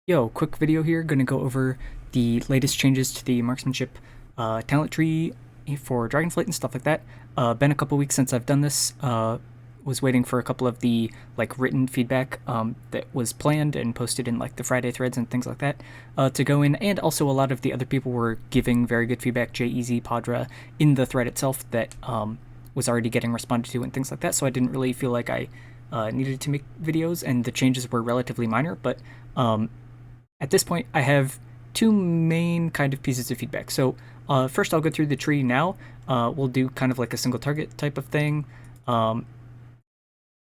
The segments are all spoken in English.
Yo, quick video here. Gonna go over the latest changes to the Marksmanship talent tree for Dragonflight and stuff like that. Been a couple weeks since I've done this. Was waiting for a couple of the written feedback that was planned and posted in the Friday threads and things like that to go in, and also a lot of the other people were giving very good feedback. JEZ, Padra, in the thread itself that was already getting responded to and things like that. So I didn't really feel like I needed to make videos, and the changes were relatively minor, but at this point, I have two main kind of pieces of feedback. So first, I'll go through the tree now. We'll do kind of like a single target type of thing.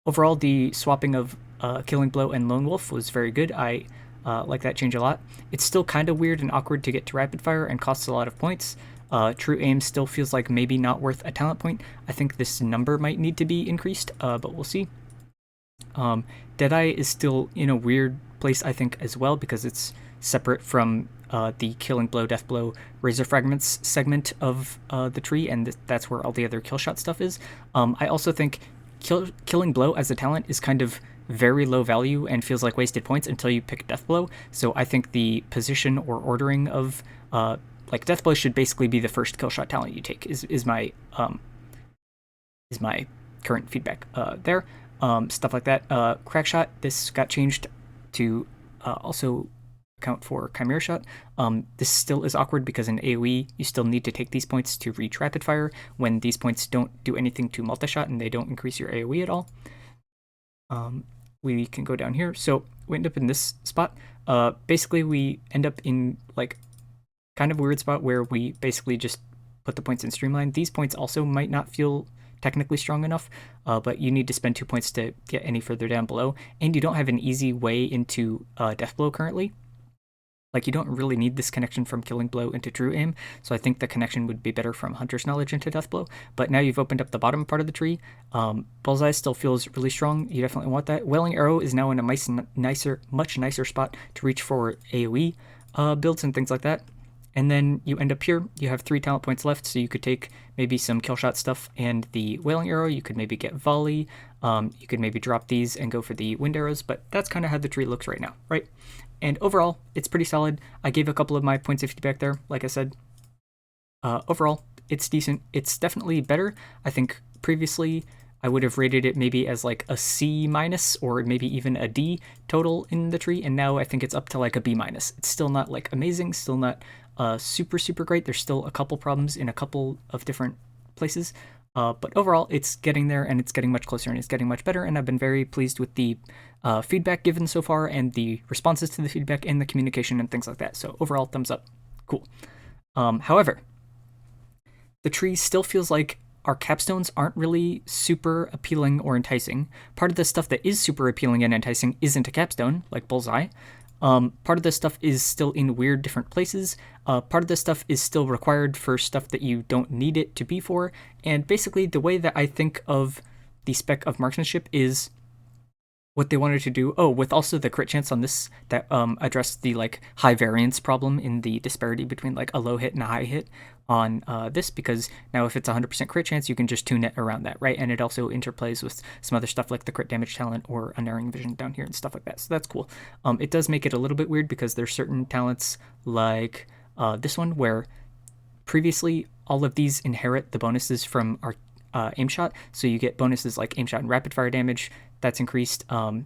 Overall, the swapping of Killing Blow and Lone Wolf was very good. I like that change a lot. It's still kind of weird and awkward to get to rapid fire and costs a lot of points. True aim still feels like maybe not worth a talent point. I think this number might need to be increased, but we'll see. Deadeye is still in a weird place, I think, as well, because it's separate from the Killing Blow, Death Blow, Razor Fragments segment of the tree, and that's where all the other killshot stuff is. I also think Killing Blow as a talent is kind of very low value and feels like wasted points until you pick Death Blow. So I think the position or ordering of Death Blow should basically be the first killshot talent you take. Is my current feedback there. Stuff like that. Crackshot, this got changed to also account for Chimera Shot. This still is awkward because in AoE, you still need to take these points to reach Rapid Fire when these points don't do anything to multi-shot and they don't increase your AoE at all. We can go down here. So we end up in this spot. Basically, we end up in kind of a weird spot where we basically just put the points in Streamline. These points also might not feel technically strong enough, but you need to spend 2 points to get any further down below, and you don't have an easy way into Death Blow currently. You don't really need this connection from Killing Blow into True Aim, so I think the connection would be better from Hunter's Knowledge into Death Blow, but now you've opened up the bottom part of the tree. Bullseye still feels really strong. You definitely want that. Wailing Arrow is now in a much nicer spot to reach for AoE builds and things like that. And then you end up here, you have 3 talent points left, so you could take maybe some killshot stuff and the Wailing Arrow. You could maybe get Volley. You could maybe drop these and go for the Wind Arrows, but that's kind of how the tree looks right now, right? And overall, it's pretty solid. I gave a couple of my points of feedback there, like I said. Overall, it's decent. It's definitely better. I think previously I would have rated it maybe as a C minus or maybe even a D total in the tree, and now I think it's up to a B minus. It's still not amazing, still not super great. There's still a couple problems in a couple of different places, but overall it's getting there, and it's getting much closer, and it's getting much better, and I've been very pleased with the feedback given so far and the responses to the feedback and the communication and things like that. So overall, thumbs up. Cool. However, the tree still feels like our capstones aren't really super appealing or enticing. Part of the stuff that is super appealing and enticing isn't a capstone, like Bullseye. Part of this stuff is still in weird different places. Part of this stuff is still required for stuff that you don't need it to be for. And basically, the way that I think of the spec of Marksmanship is what they wanted to do. Oh, with also the crit chance on this that addressed the high variance problem in the disparity between a low hit and a high hit on this, because now if it's 100% crit chance, you can just tune it around that, right? And it also interplays with some other stuff like the crit damage talent or unerring vision down here and stuff like that. So that's cool. It does make it a little bit weird because there's certain talents like this one where previously all of these inherit the bonuses from our aim shot. So you get bonuses like aim shot and rapid fire damage. That's increased. There's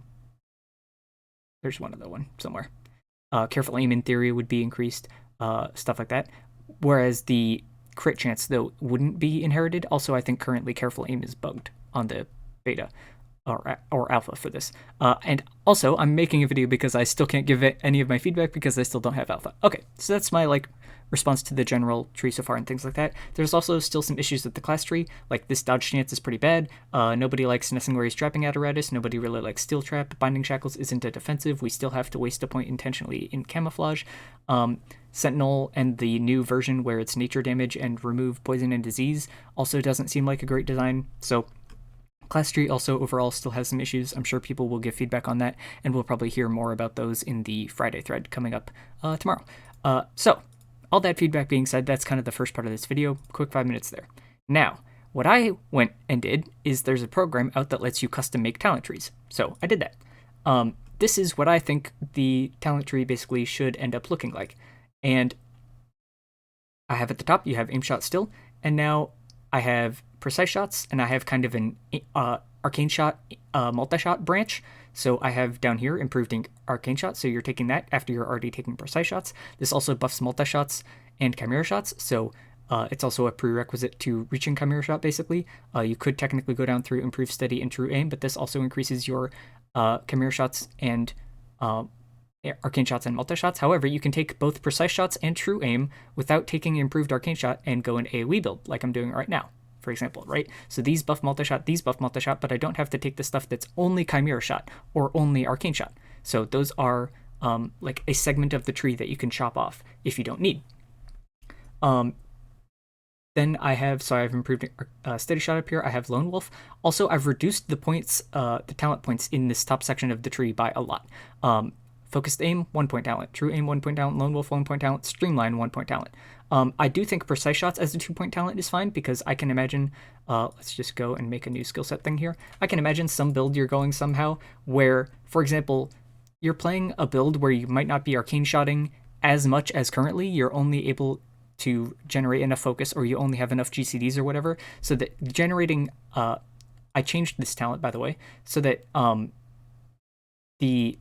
one other one somewhere. Careful aim in theory would be increased, stuff like that. Whereas the crit chance, though, wouldn't be inherited. Also, I think currently careful aim is bugged on the beta or alpha for this. And also, I'm making a video because I still can't give it any of my feedback because I still don't have alpha. Okay, so that's my response to the general tree so far and things like that. There's also still some issues with the class tree, this dodge chance is pretty bad. Nobody likes Nessinglorious Trapping Apparatus. Nobody really likes Steel Trap. Binding Shackles isn't a defensive. We still have to waste a point intentionally in Camouflage. Sentinel and the new version where it's nature damage and remove poison and disease also doesn't seem like a great design. So class tree also overall still has some issues. I'm sure people will give feedback on that, and we'll probably hear more about those in the Friday thread coming up tomorrow. So all that feedback being said, that's kind of the first part of this video. Quick 5 minutes there. Now, what I went and did is there's a program out that lets you custom make talent trees. So I did that. this is what I think the talent tree basically should end up looking like. And I have at the top, you have aim shot still, and now I have precise shots, and I have kind of an arcane shot, multi-shot branch. So I have down here improved arcane shot, so you're taking that after you're already taking precise shots. This also buffs multi-shots and chimera shots, so it's also a prerequisite to reaching chimera shot, basically. You could technically go down through improved steady and true aim, but this also increases your chimera shots and arcane shots and multi-shots. However, you can take both precise shots and true aim without taking improved arcane shot and go an AoE build, like I'm doing right now, for example, right? So these buff multi-shot, but I don't have to take the stuff that's only chimera shot or only arcane shot. So those are like a segment of the tree that you can chop off if you don't need. Then I've improved steady shot up here. I have lone wolf. Also, I've reduced the points, the talent points in this top section of the tree by a lot. Focused aim, 1 point talent. True aim, 1 point talent. Lone wolf, 1 point talent. Streamline, 1 point talent. I do think precise shots as a 2 point talent is fine, because I can imagine, let's just go and make a new skill set thing here. I can imagine some build you're going somehow where, for example, you're playing a build where you might not be arcane shotting as much as currently. You're only able to generate enough focus, or you only have enough GCDs or whatever, so that generating, I changed this talent, by the way, so that the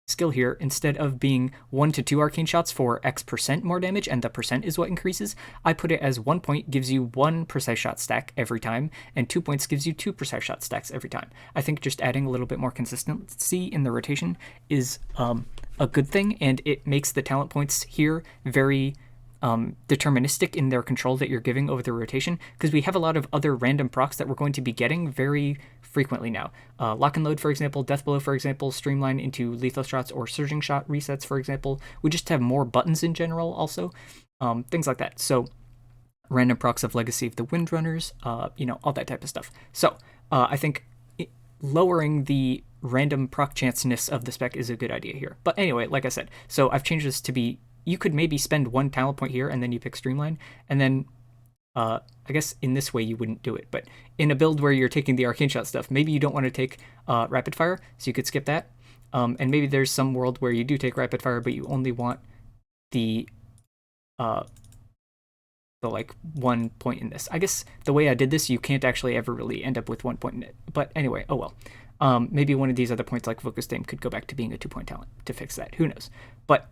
skill here, instead of being 1 to 2 arcane shots for X% more damage, and the percent is what increases, I put it as 1 point gives you 1 precise shot stack every time, and 2 points gives you 2 precise shot stacks every time. I think just adding a little bit more consistency in the rotation is a good thing, and it makes the talent points here very deterministic in their control that you're giving over the rotation, because we have a lot of other random procs that we're going to be getting very frequently now. Lock and load, for example, death blow, for example, streamline into lethal shots or surging shot resets, for example. We just have more buttons in general also, things like that. So random procs of Legacy of the Windrunners, all that type of stuff. So I think lowering the random proc chanceness of the spec is a good idea here. But anyway, like I said, so I've changed this to be, you could maybe spend 1 talent point here and then you pick streamline, and then I guess in this way you wouldn't do it, but in a build where you're taking the arcane shot stuff, maybe you don't want to take rapid fire, so you could skip that, and maybe there's some world where you do take rapid fire, but you only want the like 1 point in this. I guess the way I did this, you can't actually ever really end up with 1 point in it, but anyway, oh well. Maybe one of these other points like focused aim could go back to being a 2 point talent to fix that, who knows. But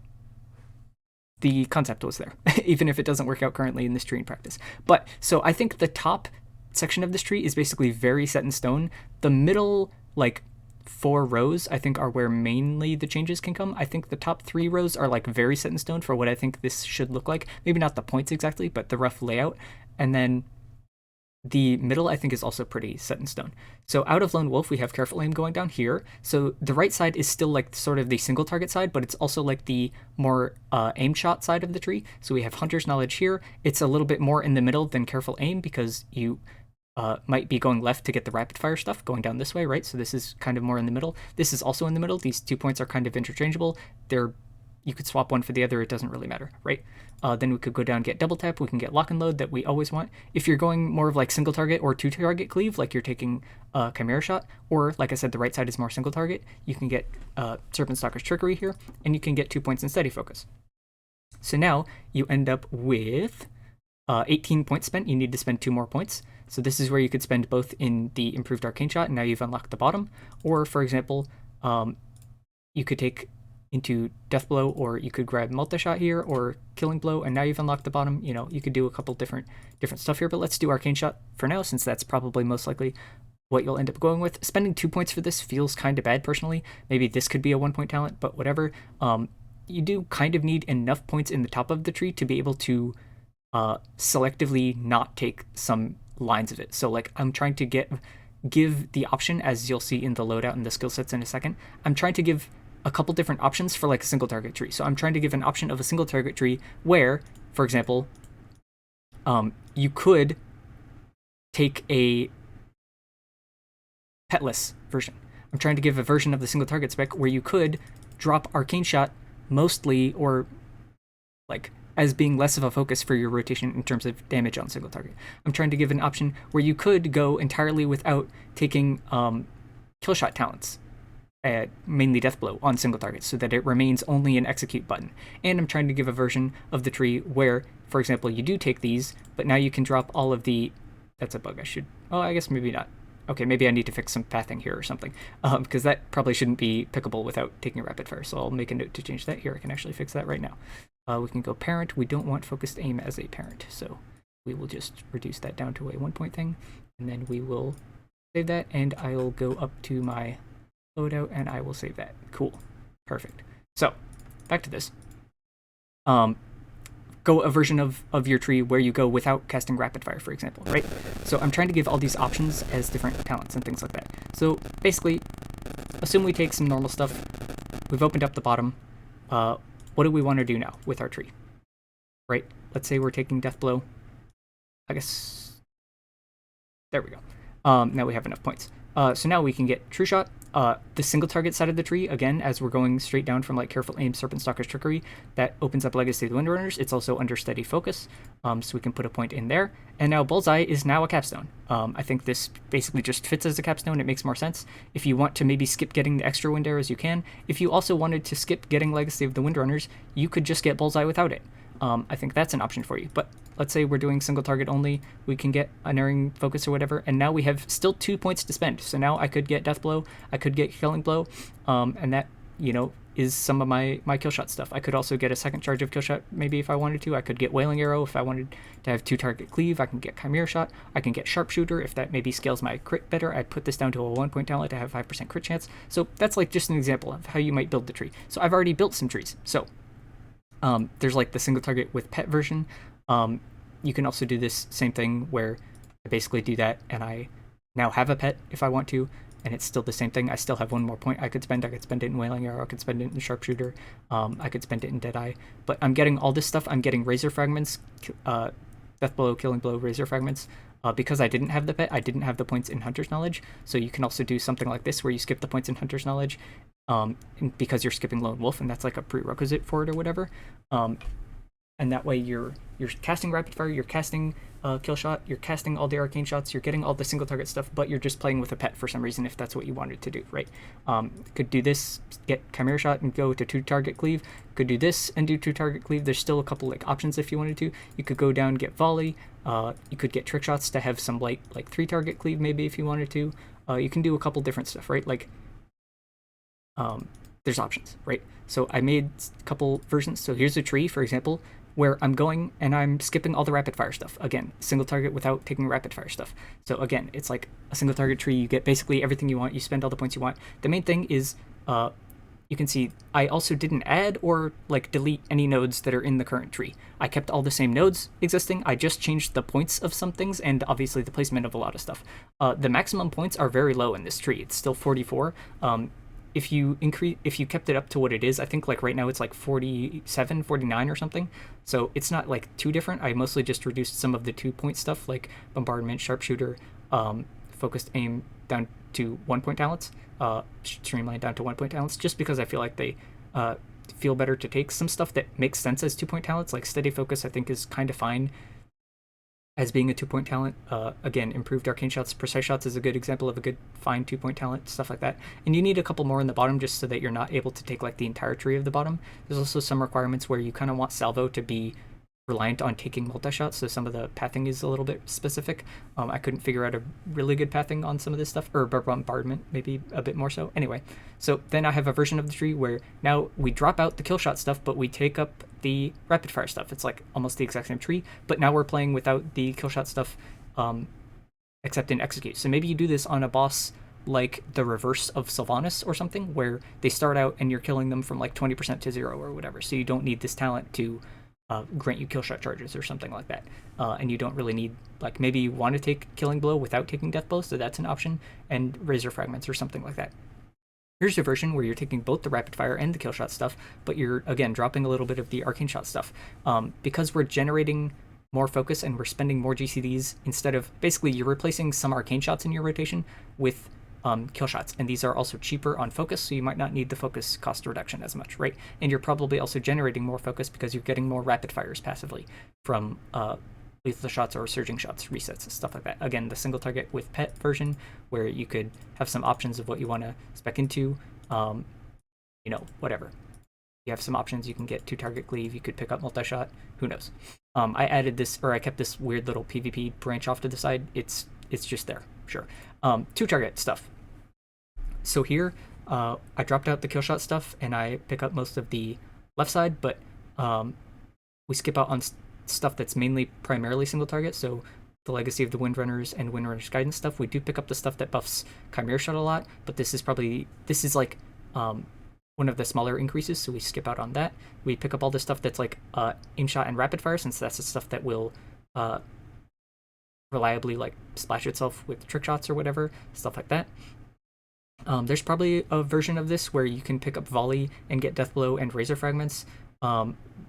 the concept was there, even if it doesn't work out currently in this tree in practice. But so I think the top section of this tree is basically very set in stone. The middle, like 4 rows, I think are where mainly the changes can come. I think the top 3 rows are like very set in stone for what I think this should look like. Maybe not the points exactly, but the rough layout. And then the middle, I think, is also pretty set in stone. So out of Lone Wolf, we have Careful Aim going down here. So the right side is still like sort of the single target side, but it's also like the more aim shot side of the tree. So we have Hunter's Knowledge here. It's a little bit more in the middle than Careful Aim, because you might be going left to get the rapid fire stuff going down this way, right? So this is kind of more in the middle. This is also in the middle. These 2 points are kind of interchangeable. You could swap one for the other, it doesn't really matter, right? Then we could go down and get double tap, we can get lock and load that we always want. If you're going more of like single target or 2 target cleave, like you're taking Chimera Shot, or like I said, the right side is more single target, you can get Serpent Stalker's Trickery here, and you can get 2 points in Steady Focus. So now you end up with 18 points spent. You need to spend 2 more points. So this is where you could spend both in the improved Arcane Shot, and now you've unlocked the bottom, or for example, you could take into Death Blow, or you could grab Multi-Shot here, or Killing Blow, and now you've unlocked the bottom. You could do a couple different stuff here, but let's do Arcane Shot for now, since that's probably most likely what you'll end up going with. Spending 2 points for this feels kind of bad, personally. Maybe this could be a 1 point talent, but whatever. You do kind of need enough points in the top of the tree to be able to selectively not take some lines of it. So like, I'm trying to give the option, as you'll see in the loadout and the skill sets in a second, I'm trying to give a couple different options for like a single target tree. So I'm trying to give an option of a single target tree where, for example, you could take a petless version. I'm trying to give a version of the single target spec where you could drop Arcane Shot mostly, or like as being less of a focus for your rotation in terms of damage on single target. I'm trying to give an option where you could go entirely without taking kill shot talents. mainly death blow on single targets so that it remains only an execute button. And I'm trying to give a version of the tree where, for example, you do take these, but now you can drop all of the... That's a bug. I should... Oh, I guess maybe not. Okay, maybe I need to fix some pathing here or something, because that probably shouldn't be pickable without taking a rapid fire. So I'll make a note to change that here. I can actually fix that right now. We can go parent. We don't want focused aim as a parent, so we will just reduce that down to a 1-point thing, and then we will save that, and I'll go up to my loadout, and I will save that. Cool. Perfect. So, back to this. Go a version of your tree where you go without casting rapid fire, for example, right? So I'm trying to give all these options as different talents and things like that. So basically, assume we take some normal stuff. We've opened up the bottom. What do we want to do now with our tree? Right? Let's say we're taking death blow. I guess... There we go. Now we have enough points. So now we can get true shot. The single target side of the tree, again, as we're going straight down from like careful aim, serpent stalker's trickery, that opens up legacy of the windrunners. It's also under steady focus, so we can put a point in there. And now bullseye is now a capstone. I think this basically just fits as a capstone. It makes more sense. If you want to maybe skip getting the extra wind arrows, you can. If you also wanted to skip getting legacy of the windrunners, you could just get bullseye without it. I think that's an option for you. But let's say we're doing single target only, we can get unerring focus or whatever, and now we have still 2 points to spend. So now I could get death blow, I could get killing blow, and that, you know, is some of my kill shot stuff. I could also get a second charge of kill shot maybe if I wanted to. I could get wailing arrow if I wanted to have 2 target cleave. I can get chimera shot. I can get sharpshooter if that maybe scales my crit better. I'd put this down to a 1-point talent to have 5% crit chance. So that's like just an example of how you might build the tree. So I've already built some trees. So there's like the single target with pet version. You can also do this same thing where I basically do that and I now have a pet if I want to, and it's still the same thing. I still have 1 more point I could spend. I could spend it in wailing arrow, I could spend it in sharpshooter, I could spend it in deadeye. But I'm getting all this stuff. I'm getting razor fragments, death blow, killing blow, razor fragments. Because I didn't have the pet, I didn't have the points in hunter's knowledge. So you can also do something like this where you skip the points in hunter's knowledge because you're skipping lone wolf, and that's like a prerequisite for it or whatever. And that way you're casting rapid fire, you're casting kill shot, you're casting all the arcane shots, you're getting all the single target stuff, but you're just playing with a pet for some reason if that's what you wanted to do, right? Could do this, get chimera shot and go to 2 target cleave. Could do this and do 2 target cleave. There's still a couple like options if you wanted to. You could go down, get volley. You could get trick shots to have some light like 3 target cleave maybe if you wanted to. You can do a couple different stuff, right? Like there's options, right? So I made a couple versions. So here's a tree, for example, where I'm going and I'm skipping all the rapid fire stuff. Again, single target without taking rapid fire stuff. So again, it's like a single target tree. You get basically everything you want. You spend all the points you want. The main thing is you can see I also didn't add or like delete any nodes that are in the current tree. I kept all the same nodes existing. I just changed the points of some things and obviously the placement of a lot of stuff. The maximum points are very low in this tree. It's still 44. If you kept it up to what it is, I think like right now it's like 47, 49 or something. So it's not like too different. I mostly just reduced some of the 2-point stuff like bombardment, sharpshooter, focused aim down to 1-point talents, streamline down to 1-point talents, just because I feel like they feel better to take. Some stuff that makes sense as 2-point talents, like steady focus, I think is kind of fine as being a 2-point talent. Again, improved arcane shots, precise shots is a good example of a good fine 2-point talent, stuff like that. And you need a couple more in the bottom just so that you're not able to take like the entire tree of the bottom. There's also some requirements where you kind of want salvo to be reliant on taking multi-shots, so some of the pathing is a little bit specific. I couldn't figure out a really good pathing on some of this stuff, or bombardment maybe a bit more so. Anyway, so then I have a version of the tree where now we drop out the kill shot stuff, but we take up the rapid fire stuff. It's like almost the exact same tree, but now we're playing without the kill shot stuff except in execute. So maybe you do this on a boss like the reverse of Sylvanas or something, where they start out and you're killing them from like 20% to 0 or whatever, so you don't need this talent to grant you kill shot charges or something like that. And you don't really need, like, maybe you want to take killing blow without taking death blow, so that's an option, and razor fragments or something like that. Here's a version where you're taking both the rapid fire and the kill shot stuff, but you're again dropping a little bit of the arcane shot stuff. Because we're generating more focus and we're spending more GCDs, instead of basically you're replacing some arcane shots in your rotation with kill shots, and these are also cheaper on focus, so you might not need the focus cost reduction as much, right? And you're probably also generating more focus because you're getting more rapid fires passively from lethal shots or surging shots, resets, stuff like that. Again, the single target with pet version, where you could have some options of what you want to spec into. Whatever. You have some options. You can get 2-target cleave. You could pick up multi-shot. Who knows? I added this, or I kept this weird little PvP branch off to the side. It's just there, sure. 2-target stuff. So here, I dropped out the killshot stuff, and I pick up most of the left side, but we skip out on stuff that's primarily single target. So the Legacy of the Windrunners and Windrunner's Guidance stuff, we do pick up the stuff that buffs Chimera Shot a lot, but this is like one of the smaller increases, so we skip out on that. We pick up all the stuff that's like aim shot and rapid fire, since that's the stuff that will reliably like splash itself with trick shots or whatever, stuff like that. There's probably a version of this where you can pick up volley and get death blow and razor fragments,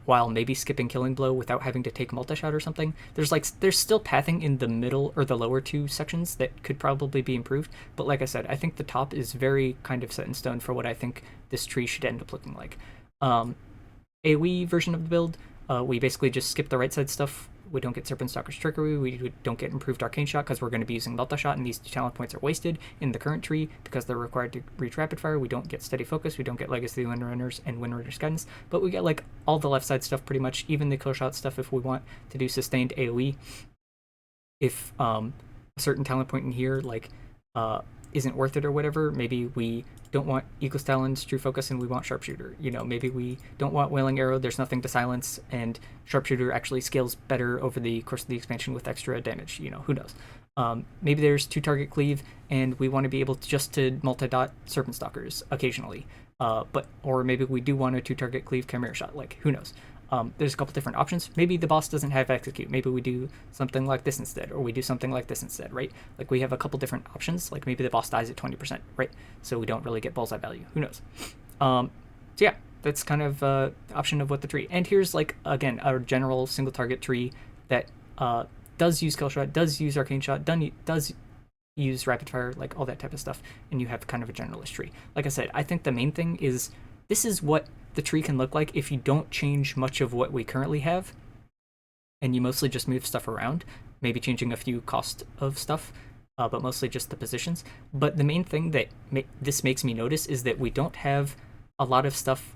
while maybe skipping killing blow without having to take multi-shot or something. There's still pathing in the middle or the lower 2 sections that could probably be improved, but like I said, I think the top is very kind of set in stone for what I think this tree should end up looking like. AoE version of the build, we basically just skip the right side stuff. We don't get Serpent Stalker's Trickery, we don't get improved Arcane Shot because we're going to be using multi-shot, and these 2 talent points are wasted in the current tree because they're required to reach Rapid Fire. We don't get Steady Focus, we don't get Legacy of the Windrunners and Windrunner's Guidance, but we get like all the left side stuff pretty much, even the Killshot stuff if we want to do sustained AoE. If a certain talent point in here like isn't worth it or whatever, maybe we don't want Eagle's Talons, True Focus, and we want Sharpshooter. Maybe we don't want Wailing Arrow, there's nothing to silence, and Sharpshooter actually scales better over the course of the expansion with extra damage. Who knows? Maybe there's 2-target cleave, and we want to be able to multi-dot Serpent Stalkers occasionally. Or maybe we do want a 2-target cleave Chimera Shot, like, who knows? There's a couple different options. Maybe the boss doesn't have execute. Maybe we do something like this instead, or we do something like this instead, right? Like we have a couple different options. Like maybe the boss dies at 20%, right? So we don't really get bullseye value. Who knows? So yeah, that's kind of the option of what the tree. And here's like, again, our general single target tree that does use Killshot, does use Arcane Shot, does use Rapid Fire, like all that type of stuff. And you have kind of a generalist tree. Like I said, I think the main thing is this is what the tree can look like if you don't change much of what we currently have and you mostly just move stuff around, maybe changing a few cost of stuff, but mostly just the positions. But the main thing that this makes me notice is that we don't have a lot of stuff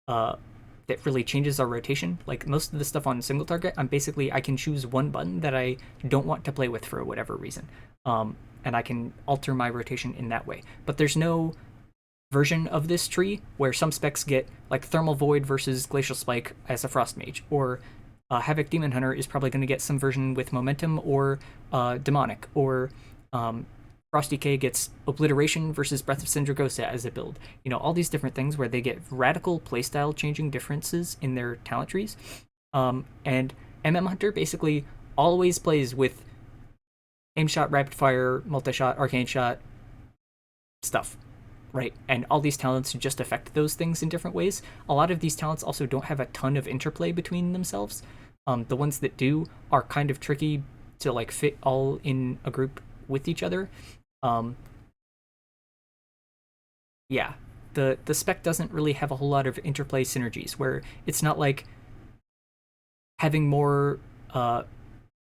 that really changes our rotation. Like most of the stuff on single target, I can choose one button that I don't want to play with for whatever reason, and I can alter my rotation in that way. But there's no version of this tree where some specs get like Thermal Void versus Glacial Spike as a Frost Mage, or Havoc Demon Hunter is probably going to get some version with Momentum or Demonic, or Frosty K gets Obliteration versus Breath of Syndragosa as a build. All these different things where they get radical playstyle changing differences in their talent trees. And Hunter basically always plays with Aim Shot, Rapid Fire, Multi-Shot, Arcane Shot stuff. Right, and all these talents just affect those things in different ways. A lot of these talents also don't have a ton of interplay between themselves. The ones that do are kind of tricky to like fit all in a group with each other. Yeah, the spec doesn't really have a whole lot of interplay synergies, where it's not like having more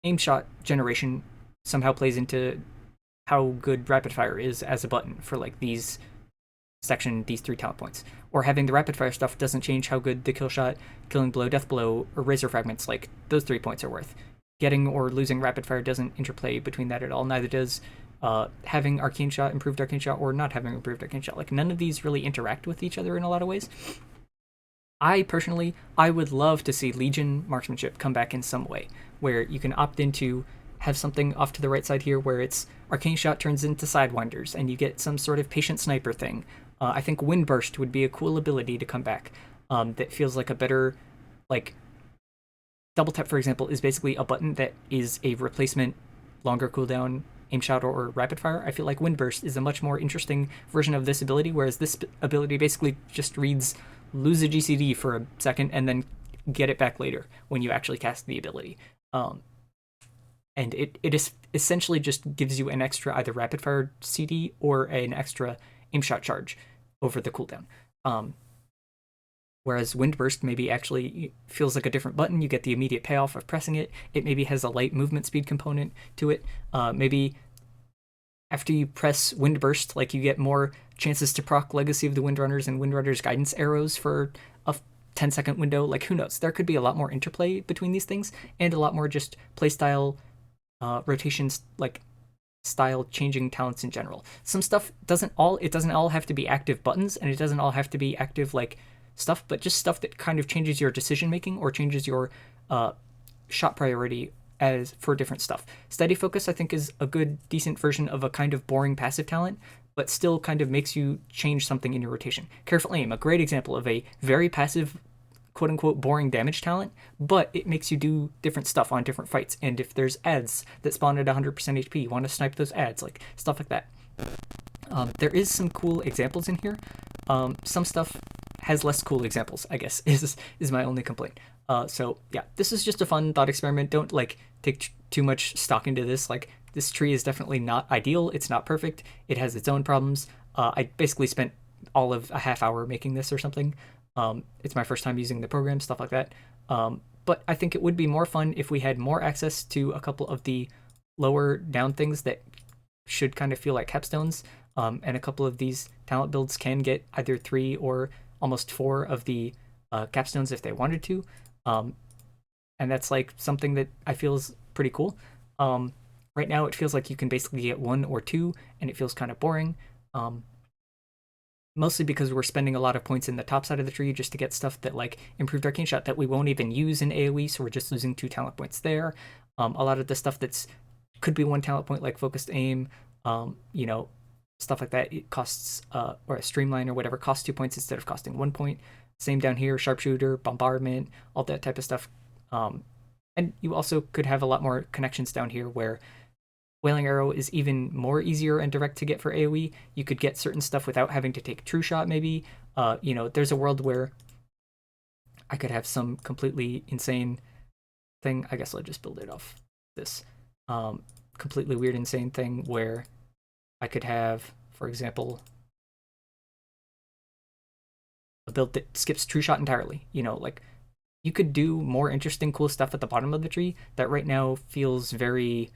aim shot generation somehow plays into how good rapid fire is as a button for like these 3 talent points, or having the rapid fire stuff doesn't change how good the kill shot, killing blow, death blow, or razor fragments, like those 3 points are worth. Getting or losing rapid fire doesn't interplay between that at all. Neither does having arcane shot, improved arcane shot, or not having improved arcane shot. Like none of these really interact with each other in a lot of ways. I would love to see Legion Marksmanship come back in some way, where you can opt into have something off to the right side here where it's arcane shot turns into sidewinders and you get some sort of patient sniper thing. I think Windburst would be a cool ability to come back that feels like a better, like, double tap, for example, is basically a button that is a replacement longer cooldown aim shot or rapid fire. I feel like Windburst is a much more interesting version of this ability, whereas this ability basically just reads lose a GCD for a second and then get it back later when you actually cast the ability. And it is essentially just gives you an extra either rapid fire CD or an extra aim shot charge over the cooldown. Whereas Windburst maybe actually feels like a different button. You get the immediate payoff of pressing it. It maybe has a light movement speed component to it. Maybe after you press Wind Burst, like you get more chances to proc Legacy of the Windrunners and Windrunners Guidance Arrows for a 10-second window. Like, who knows? There could be a lot more interplay between these things and a lot more just playstyle rotations, like style changing talents in general. Some stuff doesn't all have to be active buttons, and it doesn't all have to be active like stuff, but just stuff that kind of changes your decision making or changes your shot priority as for different stuff. Steady focus, I think, is a good, decent version of a kind of boring passive talent, but still kind of makes you change something in your rotation. Careful aim, a great example of a very passive, quote unquote, boring damage talent, but it makes you do different stuff on different fights. And if there's ads that spawn at 100% HP, you want to snipe those ads, like stuff like that. There is some cool examples in here. Some stuff has less cool examples, I guess, is my only complaint. So yeah, this is just a fun thought experiment. Don't like take too much stock into this. Like, this tree is definitely not ideal. It's not perfect. It has its own problems. I basically spent all of a half hour making this or something. It's my first time using the program, stuff like that. But I think it would be more fun if we had more access to a couple of the lower down things that should kind of feel like capstones. And a couple of these talent builds can get either 3 or almost 4 of the capstones if they wanted to. And that's like something that I feel is pretty cool. Right now it feels like you can basically get 1 or 2, and it feels kind of boring. Mostly because we're spending a lot of points in the top side of the tree just to get stuff that like improved arcane shot that we won't even use in AoE, so we're just losing 2 talent points there. A lot of the stuff that's could be 1 talent point, like focused aim, stuff like that, it costs or a streamline or whatever costs 2 points instead of costing 1 point. Same down here, sharpshooter, bombardment, all that type of stuff. And you also could have a lot more connections down here where Wailing Arrow is even more easier and direct to get for AoE. You could get certain stuff without having to take True Shot, maybe. There's a world where I could have some completely insane thing. I guess I'll just build it off this. Completely weird, insane thing where I could have, for example, a build that skips True Shot entirely. Like, you could do more interesting, cool stuff at the bottom of the tree that right now feels very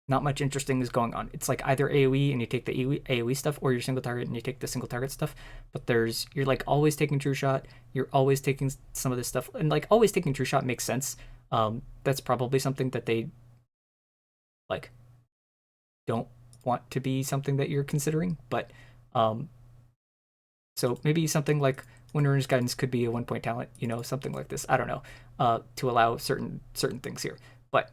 not much interesting is going on. It's like either AoE and you take the AoE stuff, or you're single target and you take the single target stuff. But you're like always taking True Shot. You're always taking some of this stuff, and like always taking True Shot makes sense. That's probably something that they like don't want to be something that you're considering. But so maybe something like Windrunner's Guidance could be a 1 point talent, something like this. I don't know, to allow certain things here. But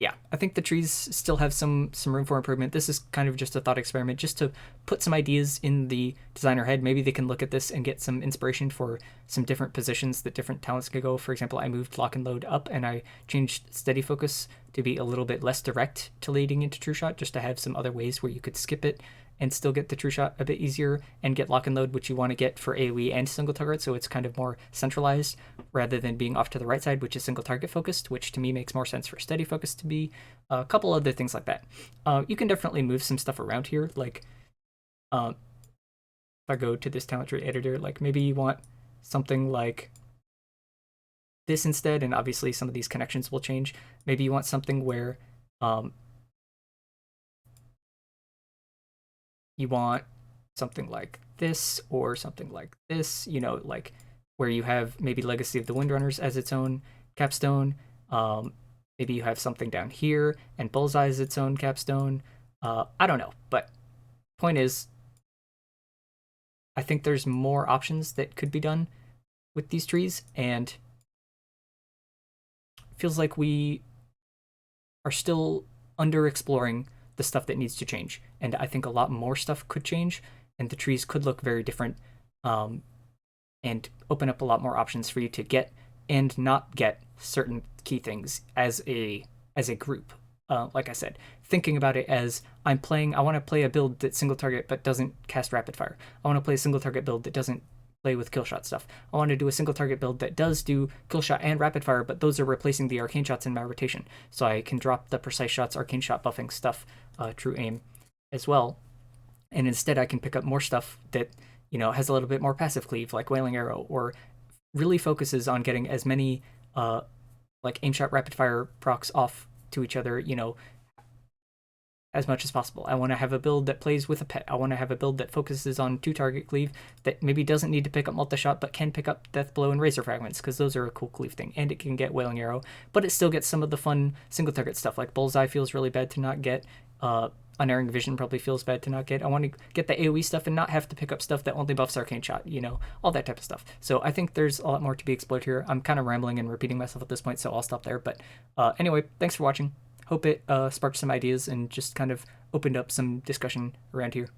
yeah, I think the trees still have some room for improvement. This is kind of just a thought experiment, just to put some ideas in the designer head. Maybe they can look at this and get some inspiration for some different positions that different talents could go. For example, I moved Lock and Load up, and I changed Steady Focus to be a little bit less direct to leading into True Shot, just to have some other ways where you could skip it and still get the True Shot a bit easier, and get Lock and Load, which you want to get for AoE and single target, so it's kind of more centralized rather than being off to the right side, which is single target focused, which to me makes more sense for Steady Focus to be. A couple other things like that. You can definitely move some stuff around here, like if I go to this talent tree editor, like maybe you want something like this instead, and obviously some of these connections will change. Maybe you want something where you want something like this or something like this, like where you have maybe Legacy of the Windrunners as its own capstone. Maybe you have something down here and Bullseye as its own capstone. I don't know, but point is, I think there's more options that could be done with these trees, and it feels like we are still under exploring the stuff that needs to change. And I think a lot more stuff could change, and the trees could look very different, and open up a lot more options for you to get and not get certain key things as a group. Like I said, thinking about it as I want to play a build that's single target but doesn't cast rapid fire. I want to play a single target build that doesn't play with kill shot stuff. I want to do a single target build that does do kill shot and rapid fire, but those are replacing the arcane shots in my rotation. So I can drop the precise shots, arcane shot buffing stuff, true aim as well. And instead I can pick up more stuff that, has a little bit more passive cleave, like Wailing Arrow, or really focuses on getting as many like aim shot rapid fire procs off to each other, as much as possible. I want to have a build that plays with a pet. I want to have a build that focuses on 2-target cleave, that maybe doesn't need to pick up multi-shot, but can pick up Death Blow and Razor Fragments, because those are a cool cleave thing. And it can get Wailing Arrow, but it still gets some of the fun single-target stuff, like Bullseye feels really bad to not get. Unerring Vision probably feels bad to not get. I want to get the AoE stuff and not have to pick up stuff that only buffs Arcane Shot, all that type of stuff. So I think there's a lot more to be explored here. I'm kind of rambling and repeating myself at this point, so I'll stop there. But anyway, thanks for watching. Hope it sparked some ideas and just kind of opened up some discussion around here.